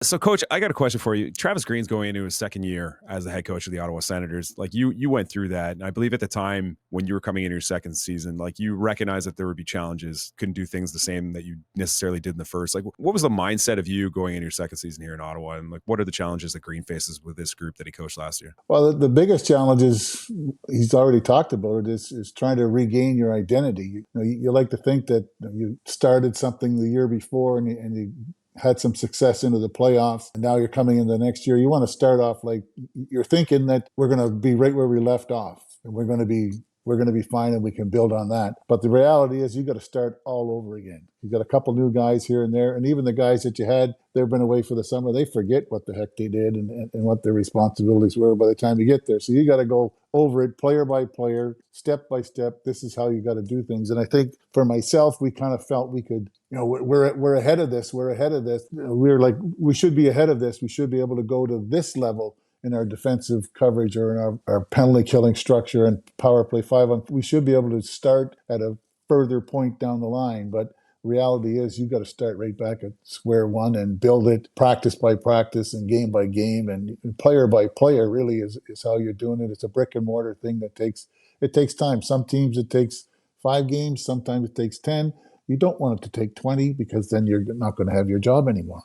So, Coach, I got a question for you. Travis Green's going into his second year as the head coach of the Ottawa Senators. Like you went through that, and I believe at the time when you were coming into your second season, like you recognized that there would be challenges, couldn't do things the same that you necessarily did in the first. Like, what was the mindset of you going into your second season here in Ottawa, and like what are the challenges that Green faces with this group that he coached last year? Well, the biggest challenge is he's already talked about it is trying to regain your identity. You like to think that you started something the year before and you had some success into the playoffs, and now you're coming into the next year. You want to start off like you're thinking that we're going to be right where we left off, and we're going to be fine, and we can build on that. But the reality is, you got to start all over again. You got a couple new guys here and there, and even the guys that you had, they've been away for the summer. They forget what the heck they did and what their responsibilities were by the time you get there. So you got to go over it player by player, step by step. This is how you got to do things. And I think for myself, we kind of felt we could, we're ahead of this. We're ahead of this. We're like, we should be ahead of this. We should be able to go to this level in our defensive coverage or in our penalty killing structure and power play five. We should be able to start at a further point down the line. But reality is, you got to start right back at square one and build it practice by practice and game by game and player by player. Really is how you're doing it. It's a brick and mortar thing that takes time. Some teams it takes 5 games. Sometimes it takes 10. You don't want it to take 20 because then you're not going to have your job anymore.